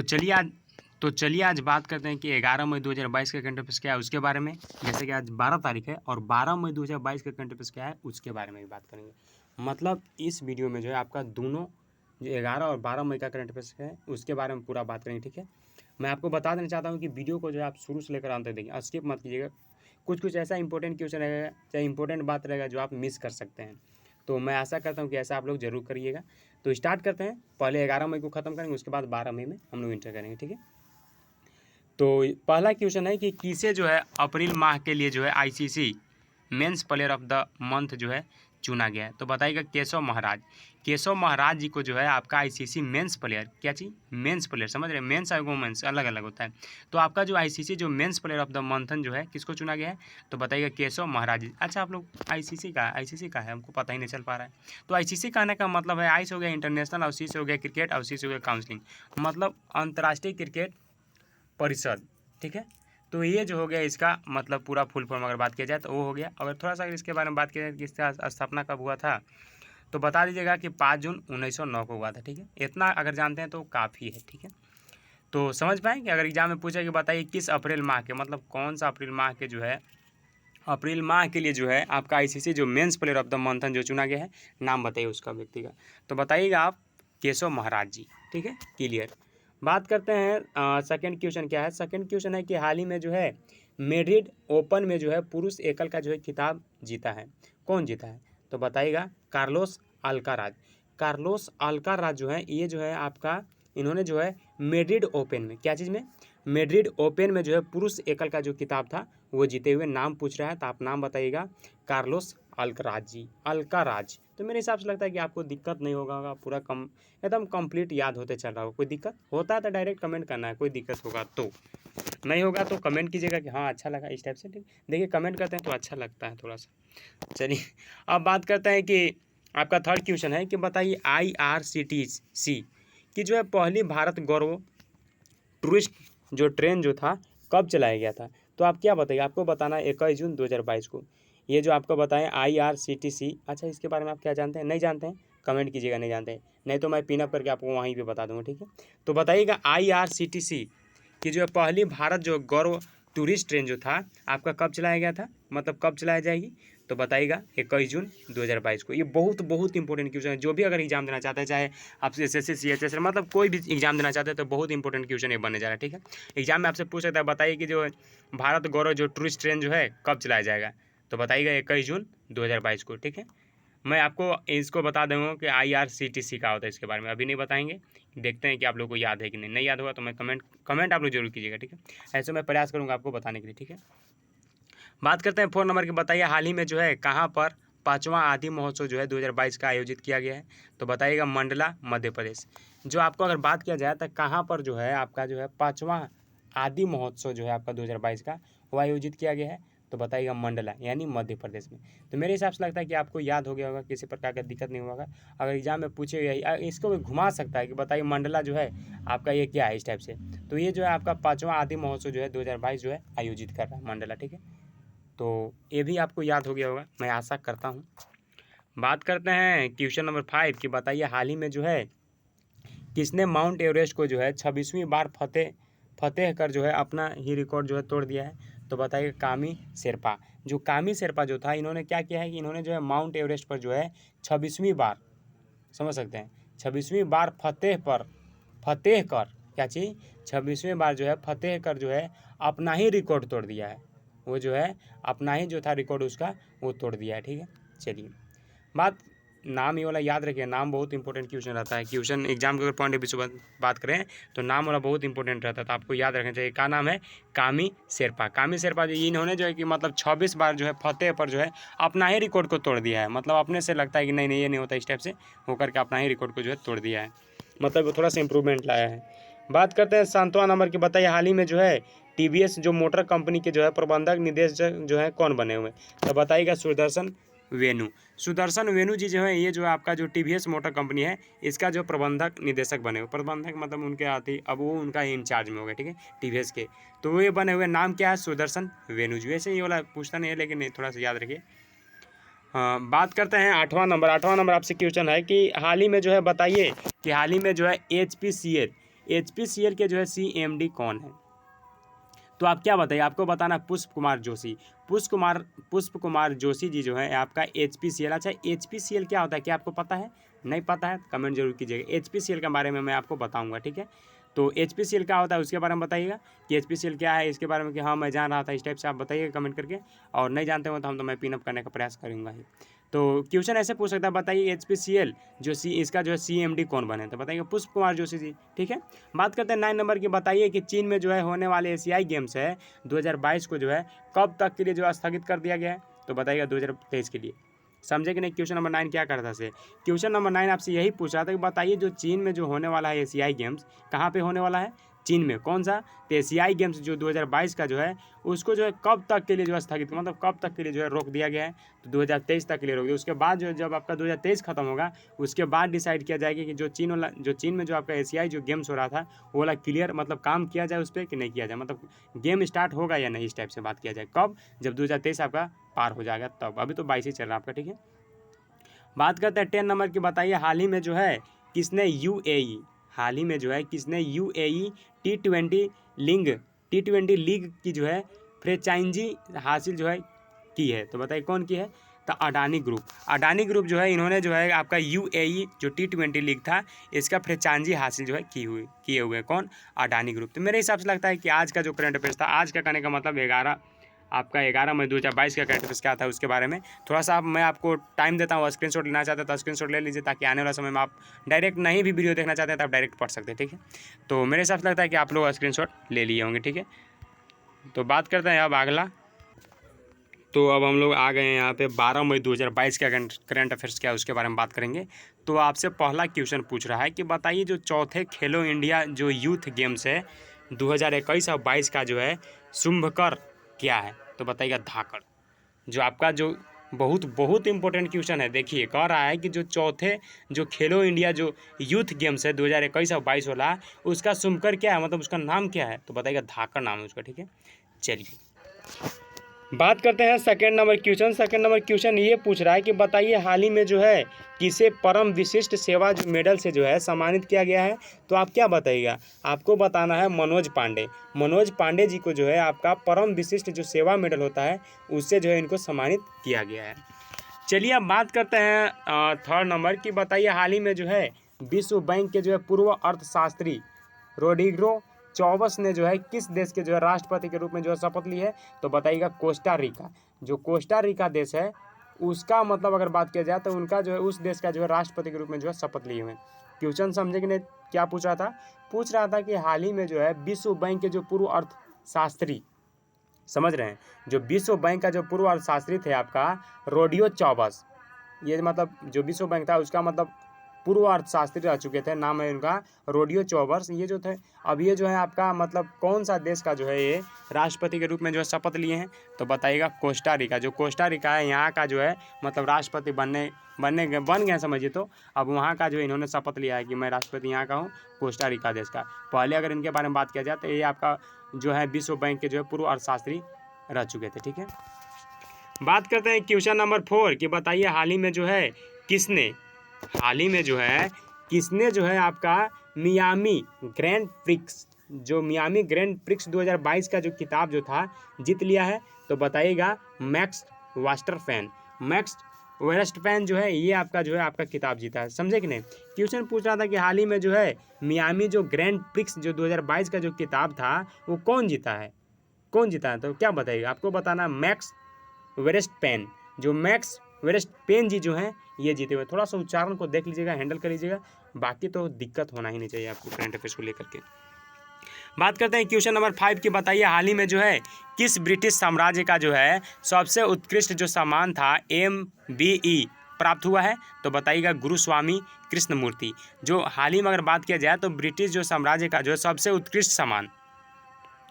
चलिए आज बात करते हैं कि 11 मई 2022 का करंट अफेयर्स क्या है उसके बारे में। जैसे कि आज 12 तारीख है और 12 मई 2022 का करंट अफेयर्स क्या है उसके बारे में भी बात करेंगे। मतलब इस वीडियो में जो है आपका दोनों जो 11 और 12 मई का करंट अफेयर्स है उसके बारे में पूरा बात करेंगे। ठीक है, मैं आपको बता देना चाहता हूँ कि वीडियो को जो है आप शुरू से लेकर अंत तक देखिए, स्किप मत कीजिएगा। कुछ ऐसा इंपॉर्टेंट क्वेश्चन रहेगा, चाहे इंपॉर्टेंट बात रहेगा जो आप मिस कर सकते हैं। तो मैं आशा करता हूँ कि ऐसा आप लोग जरूर करिएगा। तो स्टार्ट करते हैं। पहले 11 मई को ख़त्म करेंगे, उसके बाद 12 मई में हम लोग इंटर करेंगे। ठीक है, तो पहला क्वेश्चन है कि किसे जो है अप्रैल माह के लिए जो है ICC men's player of the month जो है चुना गया है। तो बताइएगा केशव महाराज जी को जो है आपका आईसीसी मेंस प्लेयर, क्या चीज़ मेंस प्लेयर, समझ रहे हैं, मेंस और वुमेन्स अलग अलग होता है। तो आपका जो आईसीसी जो मेंस प्लेयर ऑफ द मंथन जो है किसको चुना गया है, तो बताइएगा केशव महाराज जी। अच्छा, आप लोग आईसीसी का है हमको पता ही नहीं चल पा रहा है। तो आईसीसी का आने का मतलब है आईस हो गया इंटरनेशनल, और सी से हो गया क्रिकेट, और सी से हो गया काउंसलिंग, मतलब अंतर्राष्ट्रीय क्रिकेट परिषद। ठीक है, तो ये जो हो गया इसका मतलब पूरा फुल फॉर्म अगर बात किया जाए तो वो हो गया। अगर थोड़ा सा इसके बारे में बात किया जाए कि इसका स्थापना कब हुआ था, तो बता दीजिएगा कि 5 जून 1909 को हुआ था। ठीक है, इतना अगर जानते हैं तो काफ़ी है। ठीक है, तो समझ पाएँ कि अगर एग्जाम में पूछा कि बताइए किस अप्रैल माह के, मतलब कौन सा अप्रैल माह के जो है अप्रैल माह के लिए जो है आपका आईसीसी जो मेंस प्लेयर ऑफ द मंथन जो चुना गया है, नाम बताइए उसका व्यक्ति का। तो बताइएगा आप केशव महाराज जी। ठीक है, क्लियर। बात करते हैं सेकंड क्वेश्चन क्या है। सेकंड क्वेश्चन है कि हाल ही में जो है मैड्रिड ओपन में जो है पुरुष एकल का जो है खिताब जीता है, कौन जीता है, तो बताइएगा कार्लोस अल्काराज जो है ये जो है आपका, इन्होंने जो है मैड्रिड ओपन में, क्या चीज़ में, मैड्रिड ओपन में जो है पुरुष एकल का जो खिताब था वो जीते हुए। नाम पूछ रहा है तो आप नाम बताइएगा, कार्लोस अल्काराज। तो मेरे हिसाब से लगता है कि आपको दिक्कत नहीं होगा, पूरा एकदम कंप्लीट याद होते चल रहा होगा। कोई दिक्कत होता है तो डायरेक्ट कमेंट करना है, कोई दिक्कत होगा तो, नहीं होगा तो कमेंट कीजिएगा कि हाँ अच्छा लगा, इस टाइप से। ठीक, देखिए कमेंट करते हैं तो अच्छा लगता है थोड़ा सा। चलिए अब बात करते हैं कि आपका थर्ड क्वेश्चन है कि बताइए IRCTC की जो है पहली भारत गौरव टूरिस्ट जो ट्रेन जो था कब चलाया गया था, तो आप क्या बताइए, आपको बताना है 21 जून 2022 को। ये जो आपको बताएं IRCTC, अच्छा इसके बारे में आप क्या जानते हैं, नहीं जानते हैं कमेंट कीजिएगा, नहीं जानते हैं, नहीं तो मैं पिन अप करके आपको वहीं पे बता दूंगा। ठीक है, तो बताइएगा IRCTC की जो है पहली भारत जो गौरव टूरिस्ट ट्रेन जो था आपका कब चलाया गया था, मतलब कब चलाया जाएगी, तो बताइएगा 21 जून 2022 को। ये बहुत इंपॉर्टेंट क्वेश्चन है, जो भी अगर एग्जाम देना चाहता है, चाहे आप SSC CHS मतलब कोई भी एग्जाम देना चाहते हैं तो बहुत इंपॉर्टेंट क्वेश्चन ये बनने जा रहा है। ठीक है, एग्जाम में आपसे पूछ सकता है बताइए कि जो भारत गौरव जो टूरिस्ट ट्रेन जो है कब चलाया जाएगा, तो बताइएगा 21 जून 2022 को। ठीक है, मैं आपको इसको बता दूंगा कि IRCTC का होता है, इसके बारे में अभी नहीं बताएंगे, देखते हैं कि आप लोग को याद है कि नहीं याद होगा तो मैं कमेंट आप लोग जरूर कीजिएगा। ठीक है, ऐसे मैं प्रयास करूँगा आपको बताने के लिए। ठीक है, बात करते हैं 4 नंबर की, बताइए हाल ही में जो है कहाँ पर 5वां आदि महोत्सव जो है 2022 का आयोजित किया गया है, तो बताइएगा मंडला मध्य प्रदेश। जो आपको अगर बात किया जाए तो कहाँ पर जो है आपका जो है 5वां आदि महोत्सव जो है आपका 2022 का वो आयोजित किया गया है, तो बताइएगा मंडला यानी मध्य प्रदेश में। तो मेरे हिसाब से लगता है कि आपको याद हो गया होगा, किसी प्रकार का दिक्कत नहीं होगा। अगर एग्जाम में पूछेगा इसको भी घुमा सकता है कि बताइए मंडला जो है आपका ये क्या है, इस टाइप से। तो ये जो है आपका 5वां आदि महोत्सव जो है 2022 जो है आयोजित कर रहा है मंडला। ठीक है, तो ये भी आपको याद हो गया होगा, मैं आशा करता हूँ। बात करते हैं क्वेश्चन नंबर 5 कि बताइए हाल ही में जो है किसने माउंट एवरेस्ट को जो है 26वीं बार फतेह कर जो है अपना ही रिकॉर्ड जो है तोड़ दिया है, तो बताइए कामी शेरपा। जो कामी शेरपा जो था, इन्होंने क्या किया है कि इन्होंने जो है माउंट एवरेस्ट पर जो है 26वीं बार, समझ सकते हैं, 26वीं बार फतेह कर, क्या चीज़, 26वीं बार जो है फतेह कर जो है अपना ही रिकॉर्ड तोड़ दिया है। वो जो है अपना ही जो था रिकॉर्ड उसका वो तोड़ दिया है। ठीक है, चलिए बात, नाम ये वाला याद रखिए, नाम बहुत इंपॉर्टेंट क्वेश्चन रहता है। क्वेश्चन एग्जाम के अगर पॉइंट ऑफ व्यू से बात करें तो नाम वाला बहुत इंपॉर्टेंट रहता है, तो आपको याद रखना चाहिए। क्या नाम है, कामी शेरपा। कामी शेरपा जो इन्होंने जो है कि मतलब 26 बार जो है फतेह पर जो है अपना ही रिकॉर्ड को तोड़ दिया है, मतलब अपने से लगता है कि नहीं ये नहीं होता, इस टाइप से होकर के अपना ही रिकॉर्ड को जो है तोड़ दिया है, मतलब वो थोड़ा सा इंप्रूवमेंट लाया है। बात करते हैं 7वां नंबर की, बताइए हाल ही में जो है TVS जो मोटर कंपनी के जो है प्रबंधक निदेशक जो है कौन बने हुए, तो बताइएगा सुदर्शन वेनु जी जो है, ये जो आपका जो TVS मोटर कंपनी है इसका जो प्रबंधक निदेशक बने हुए, प्रबंधक मतलब उनके आती, अब वो उनका ही इंचार्ज में हो गए। ठीक है, TVS के, तो वो ये बने हुए, नाम क्या है, सुदर्शन वेनु जी। वैसे ये वाला पूछता नहीं है लेकिन थोड़ा सा याद रखिए। हाँ, बात करते हैं 8वां नंबर आपसे क्वेश्चन है कि हाल ही में जो है बताइए कि हाल ही में जो है HPCL के जो है CMD कौन है? तो आप क्या बताइए, आपको बताना पुष्प कुमार जोशी। पुष्प कुमार जोशी जी जो है आपका HPCL। अच्छा, HPCL क्या होता है, क्या आपको पता है? नहीं पता है कमेंट जरूर कीजिएगा। HPCL के बारे में मैं आपको बताऊंगा, ठीक है। तो HPCL क्या होता है उसके बारे में बताइएगा कि HPCL क्या है, इसके बारे में कि हाँ मैं जान रहा था, इस टाइप से आप बताइएगा कमेंट करके। और नहीं जानते हो तो मैं पिनअप करने का प्रयास करूँगा ही। तो क्वेश्चन ऐसे पूछ सकता है, बताइए HPCL जो इसका जो है CMD कौन बने? तो बताइए पुष्प कुमार जोशी जी, ठीक है। बात करते हैं 9 नंबर की, बताइए कि चीन में जो है होने वाले एशियाई गेम्स है 2022 को जो है कब तक के लिए जो है स्थगित कर दिया गया है? तो बताइएगा 2023 के लिए। समझे कि नहीं? क्वेश्चन नंबर 9 क्या करता से? क्वेश्चन नंबर 9 आपसे यही पूछ रहा था कि बताइए जो चीन में जो होने वाला है एशियाई गेम्स, कहाँ पे होने वाला है? चीन में। कौन सा? तो एशियाई गेम्स जो 2022 का जो है उसको जो है कब तक के लिए जो है स्थगित, मतलब कब तक के लिए जो है रोक दिया गया है? तो 2023 तक के लिए रोक दिया। उसके बाद जो जब आपका 2023 खत्म होगा उसके बाद डिसाइड किया जाएगा कि जो चीन में जो आपका एशियाई जो गेम्स हो रहा था वो वाला क्लियर, मतलब काम किया जाए उस पर कि नहीं किया जाए, मतलब गेम स्टार्ट होगा या नहीं, इस टाइप से बात किया जाए। कब? जब 2023 आपका पार हो जाएगा तब। अभी तो 22 ही चल रहा है आपका, ठीक है। बात करते हैं 10 नंबर की, बताइए हाल ही में जो है किसने हाल ही में जो है किसने UAE T20 लीग की जो है फ्रेंचाइजी हासिल जो है की है? तो बताइए कौन की है? तो अडानी ग्रुप जो है इन्होंने जो है आपका UAE जो T20 लीग था इसका फ्रेंचाइजी हासिल जो है किए हुए। कौन? अडानी ग्रुप। तो मेरे हिसाब से लगता है कि आज का जो करंट अफेयर्स था, आज का कहने का मतलब 11 मई 2022 का करंट अफेयर्स क्या था उसके बारे में थोड़ा सा मैं आपको टाइम देता हूँ। स्क्रीनशॉट लेना चाहते हैं तो स्क्रीनशॉट ले लीजिए, ताकि आने वाला समय में आप डायरेक्ट नहीं भी वीडियो देखना चाहते हैं तो आप डायरेक्ट पढ़ सकते हैं, ठीक है। तो मेरे हिसाब से लगता है कि आप लोग स्क्रीनशॉट ले लिए होंगे, ठीक है। तो बात करते हैं अब अगला। तो अब हम लोग आ गए हैं यहाँ पे 12 मई 2022 का करंट अफेयर्स क्या है उसके बारे में बात करेंगे। तो आपसे पहला क्वेश्चन पूछ रहा है कि बताइए जो चौथे खेलो इंडिया जो यूथ गेम्स है 2021 और 22 का जो है शुभंकर क्या है? तो बताइएगा धाकड़। जो आपका जो बहुत बहुत इंपॉर्टेंट क्वेश्चन है, देखिए कह रहा है कि जो चौथे जो खेलो इंडिया जो यूथ गेम्स है 2021 और 22 वाला उसका शुभंकर क्या है, मतलब उसका नाम क्या है? तो बताइएगा धाकड़ नाम है उसका, ठीक है। चलिए बात करते हैं सेकंड नंबर क्वेश्चन ये पूछ रहा है कि बताइए हाल ही में जो है किसे परम विशिष्ट सेवा जो मेडल से जो है सम्मानित किया गया है? तो आप क्या बताइएगा? आपको बताना है मनोज पांडे जी को जो है आपका परम विशिष्ट जो सेवा मेडल होता है उससे जो है इनको सम्मानित किया गया है। चलिए अब बात करते हैं थर्ड नंबर की, बताइए हाल ही में जो है विश्व बैंक के जो है पूर्व अर्थशास्त्री रोड्रिगो चौबस ने जो है किस देश के जो है राष्ट्रपति के रूप में जो है शपथ ली है? तो बताइएगा कोस्टा रिका। जो कोस्टा रिका देश है उसका मतलब अगर बात किया जाए तो उनका जो है उस देश का जो है राष्ट्रपति के रूप में जो है शपथ लिए हुए। क्वेश्चन समझे कि नहीं? क्या पूछ रहा था कि हाल ही में जो है विश्व बैंक के जो पूर्व अर्थशास्त्री, समझ रहे हैं, जो विश्व बैंक का जो पूर्व अर्थशास्त्री थे आपका रोडियो चौबस, ये मतलब जो विश्व बैंक था उसका मतलब पूर्व अर्थशास्त्री रह चुके थे, नाम है उनका रोडियो चौबस। ये जो थे अब ये जो है आपका मतलब कौन सा देश का जो है ये राष्ट्रपति के रूप में जो है शपथ लिए हैं? तो बताइएगा कोस्टा रिका। जो कोस्टा रिका है यहाँ का जो है मतलब राष्ट्रपति बन गए समझिए। तो अब वहाँ का जो इन्होंने शपथ लिया है कि मैं राष्ट्रपति यहाँ का हूँ, कोस्टा रिका देश का। पहले अगर इनके बारे में बात किया जाए तो ये आपका जो है विश्व बैंक के जो है पूर्व अर्थशास्त्री रह चुके थे, ठीक है। बात करते हैं क्वेश्चन नंबर 4 कि बताइए हाल ही में जो है किसने जो है आपका मियामी ग्रैंड प्रिक्स 2022 का जो खिताब जो था जीत लिया है? तो बताइएगा मैक्स वर्स्टपैन जो है ये आपका जो है आपका खिताब जीता है। समझे कि नहीं? क्वेश्चन पूछ रहा था कि हाल ही में जो है मियामी जो ग्रैंड प्रिक्स जो 2022 का जो खिताब था वो कौन जीता है? तो क्या बताइएगा? आपको बताना मैक्स वेस्टपेन जी जो हैं ये जीते हुए। थोड़ा सा उच्चारण को देख लीजिएगा, हैंडल कर लीजिएगा, बाकी तो दिक्कत होना ही नहीं चाहिए आपको करंट अफेयर्स को लेकर के। बात करते हैं क्वेश्चन नंबर 5 की, बताइए हाल ही में जो है किस ब्रिटिश साम्राज्य का जो है सबसे उत्कृष्ट जो सम्मान था MBE प्राप्त हुआ है? तो बताइएगा गुरुस्वामी कृष्णमूर्ति। जो हाल ही में अगर बात किया जाए तो ब्रिटिश जो साम्राज्य का जो सबसे उत्कृष्ट सम्मान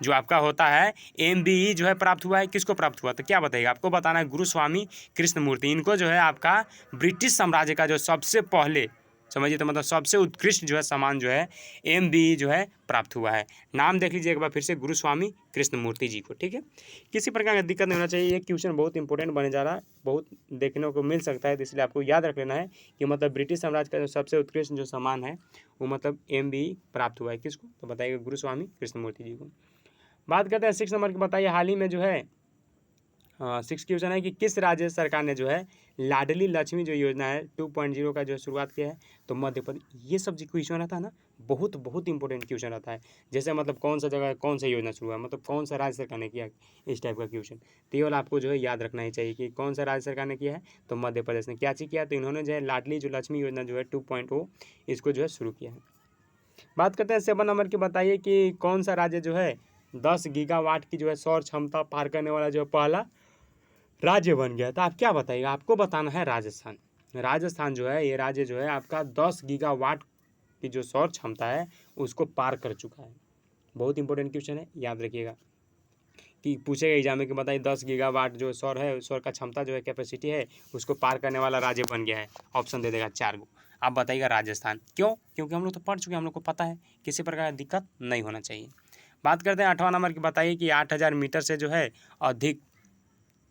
जो आपका होता है MBE जो है प्राप्त हुआ है, किसको प्राप्त हुआ? तो क्या बताइएगा? आपको बताना है गुरुस्वामी कृष्णमूर्ति। इनको जो है आपका ब्रिटिश साम्राज्य का जो सबसे पहले समझिए। तो मतलब सबसे उत्कृष्ट जो है सम्मान जो है MBE जो है प्राप्त हुआ है। नाम देख लीजिए एक बार फिर से, गुरुस्वामी कृष्णमूर्ति जी को। ठीक है, किसी प्रकार का दिक्कत नहीं होना चाहिए। ये क्वेश्चन बहुत इंपॉर्टेंट बने जा रहा है, बहुत देखने को मिल सकता है, तो इसलिए आपको याद रख लेना है कि मतलब ब्रिटिश साम्राज्य का जो सबसे उत्कृष्ट जो सम्मान है वो मतलब MBE प्राप्त हुआ है किसको, तो बताइएगा गुरुस्वामी कृष्णमूर्ति जी को। बात करते हैं 6 नंबर की, बताइए हाल ही में जो है 6 क्वेश्चन है कि किस राज्य सरकार ने जो है लाडली लक्ष्मी जो योजना है 2.0 का जो है शुरुआत किया है, तो मध्य प्रदेश। ये सब जो क्वेश्चन रहता है ना, बहुत बहुत इंपॉर्टेंट क्वेश्चन रहता है। जैसे मतलब कौन सा जगह कौन सा योजना शुरू हुआ, मतलब कौन सा राज्य सरकार ने किया, इस टाइप का क्वेश्चन। तो ये वाला आपको जो है याद रखना ही चाहिए कि कौन सा राज्य सरकार ने किया है, तो मध्य प्रदेश ने। क्या चीज़ किया, तो इन्होंने जो है लाडली जो लक्ष्मी योजना जो है 2.0 इसको जो है शुरू किया है। बात करते हैं 7 नंबर की, बताइए कि कौन सा राज्य जो है 10 गीगावाट की जो है सौर क्षमता पार करने वाला जो पहला राज्य बन गया। तो आप क्या बताइएगा, आपको बताना है राजस्थान। राजस्थान जो है ये राज्य जो है आपका 10 गीगावाट की जो सौर क्षमता है उसको पार कर चुका है। बहुत इंपॉर्टेंट क्वेश्चन है, याद रखिएगा कि पूछेगा एग्जाम में कि बताइए 10 गीगावाट जो सौर है, सौर का क्षमता जो है कैपेसिटी है उसको पार करने वाला राज्य बन गया है। ऑप्शन दे देगा 4 गो। आप बताइएगा राजस्थान। क्यों? क्योंकि हम लोग तो पढ़ चुके हैं, हम लोग को पता है, किसी प्रकार की दिक्कत नहीं होना चाहिए। बात करते हैं 8वां नंबर की, बताइए कि 8000 मीटर से जो है अधिक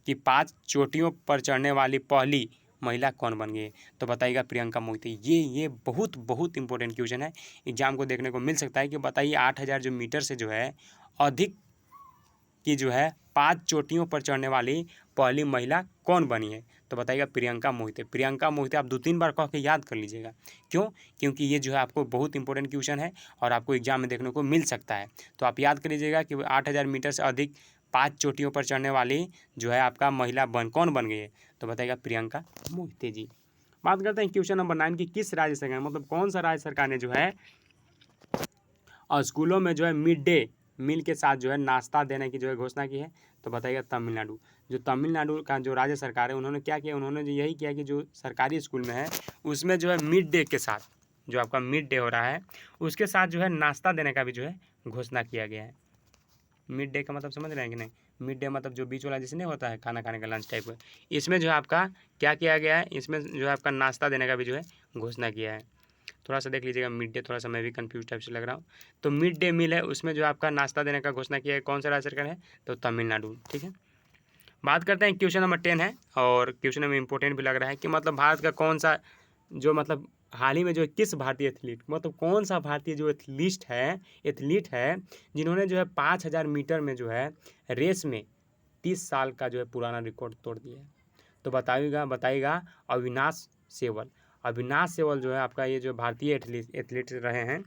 कि 5 चोटियों पर चढ़ने वाली पहली महिला कौन बन गई, तो बताइएगा प्रियंका मोहिते। ये बहुत बहुत इंपॉर्टेंट क्वेश्चन है, एग्जाम को देखने को मिल सकता है कि बताइए 8000 जो मीटर से जो है अधिक की जो है 5 चोटियों पर चढ़ने वाली पहली महिला कौन बनी है, तो बताइएगा प्रियंका मोहिते। प्रियंका मोहिते आप 2-3 बार कह के याद कर लीजिएगा। क्यों? क्योंकि ये जो है आपको बहुत इंपॉर्टेंट क्वेश्चन है और आपको एग्जाम में देखने को मिल सकता है। तो आप याद कर लीजिएगा कि 8000 मीटर से अधिक 5 चोटियों पर चढ़ने वाली जो है आपका महिला कौन बन गई है, तो बताइएगा प्रियंका मोहिते जी। बात करते हैं क्वेश्चन नंबर 9 की, किस राज्य सरकार, मतलब कौन सा राज्य सरकार ने जो है स्कूलों में जो है मिड डे मील के साथ जो है नाश्ता देने की जो है घोषणा की है, तो बताइएगा तमिलनाडु। जो तमिलनाडु का जो राज्य सरकार है उन्होंने क्या किया, उन्होंने जो यही किया कि जो सरकारी स्कूल में है उसमें जो है मिड डे के साथ, जो आपका मिड डे हो रहा है उसके साथ जो है नाश्ता देने का भी जो है घोषणा किया गया है। मिड डे का मतलब समझ रहे हैं कि नहीं? मिड डे मतलब जो बीच वाला जैसे नहीं होता है खाना खाने का लंच टाइप का, इसमें जो है आपका क्या किया गया है, इसमें जो है आपका नाश्ता देने का भी जो है घोषणा किया है। थोड़ा सा देख लीजिएगा मिड डे, थोड़ा सा मैं भी कंफ्यूज टाइप से लग रहा हूँ। तो मिड डे मील है उसमें जो आपका नाश्ता देने का घोषणा किया है, कौन सा राज्य सरकार है, तो तमिलनाडु। ठीक है, बात करते हैं क्वेश्चन नंबर 10 है और क्वेश्चन में इंपॉर्टेंट भी लग रहा है कि मतलब भारत का कौन सा जो मतलब हाल ही में जो है किस भारतीय एथलीट, मतलब कौन सा भारतीय जो एथलीट है जिन्होंने जो है 5000 मीटर में जो है रेस में 30 साल का जो है पुराना रिकॉर्ड तोड़ दिया है, तो बताइएगा अविनाश सेवल। अविनाश सेवल जो है आपका ये जो भारतीय एथलीट रहे हैं,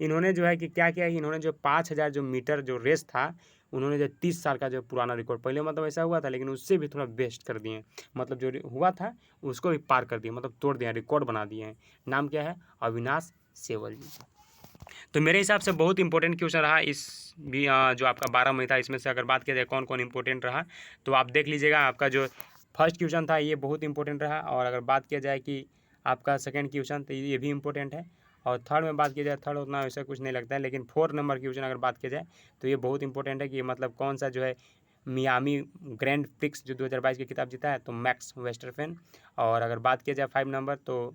इन्होंने जो है कि क्या किया कि इन्होंने जो 5000 जो मीटर जो रेस था उन्होंने जो 30 साल का जो पुराना रिकॉर्ड, पहले मतलब ऐसा हुआ था लेकिन उससे भी थोड़ा बेस्ट कर दिए, मतलब जो हुआ था उसको भी पार कर दिए, मतलब तोड़ दिया, रिकॉर्ड बना दिए हैं। नाम क्या है, अविनाश सेवल जी। तो मेरे हिसाब से बहुत इंपॉर्टेंट क्वेश्चन रहा इस भी जो आपका 12 मई था, इसमें से अगर बात किया जाए कौन कौन इंपॉर्टेंट रहा, तो आप देख लीजिएगा। आपका जो फर्स्ट क्वेश्चन था ये बहुत इंपॉर्टेंट रहा, और अगर बात किया जाए कि आपका सेकंड क्वेश्चन तो ये भी इंपॉर्टेंट है, और थर्ड में बात किया जाए थर्ड उतना वैसा कुछ नहीं लगता है, लेकिन 4 नंबर क्वेश्चन अगर बात किया जाए तो ये बहुत इंपॉर्टेंट है कि मतलब कौन सा जो है मियामी ग्रैंड प्रिक्स जो 2022 की किताब जीता है, तो मैक्स वेस्टरफेन। और अगर बात किया जाए 5 नंबर तो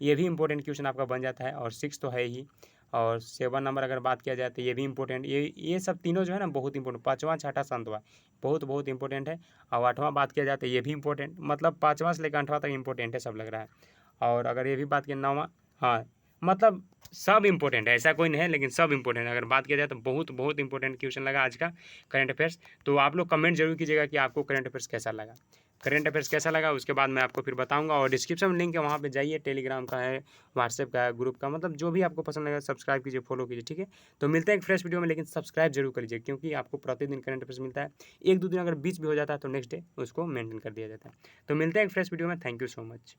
ये भी इंपॉर्टेंट क्वेश्चन आपका बन जाता है, और 6 तो है ही, और 7 नंबर अगर बात किया जाए तो ये भी इंपॉर्टेंट, ये सब तीनों जो है ना बहुत इंपॉर्टेंट, 5वां 6ठा 7वां बहुत बहुत इंपॉर्टेंट है। और 8वां बात किया जाए तो ये भी इंपॉर्टेंट, मतलब 5वां से लेकर 8वां तक इंपॉर्टेंट है सब लग रहा है। और अगर ये भी बात किया 9वां, हाँ मतलब सब इंपॉर्टेंट है, ऐसा कोई नहीं है लेकिन सब इंपॉर्टेंट है। अगर बात किया जाए तो बहुत बहुत इंपॉर्टेंट क्वेश्चन लगा आज का करंट अफेयर्स। तो आप लोग कमेंट जरूर कीजिएगा कि आपको करंट अफेयर्स कैसा लगा, करंट अफेयर्स कैसा लगा, उसके बाद मैं आपको फिर बताऊंगा। और डिस्क्रिप्शन में लिंक है, वहाँ पे जाइए, टेलीग्राम का है, व्हाट्सएप का है, ग्रुप का, मतलब जो भी आपको पसंद लगा सब्सक्राइब कीजिए, फॉलो कीजिए। ठीक है, तो मिलते हैं एक फ्रेश वीडियो में, लेकिन सब्सक्राइब जरूर कर लीजिए क्योंकि आपको प्रतिदिन करंट अफेयर्स मिलता है। 1-2 दिन अगर बीच भी हो जाता है तो नेक्स्ट डे उसको मेंटेन कर दिया जाता है। तो मिलते हैं एक फ्रेश वीडियो में, थैंक यू सो मच।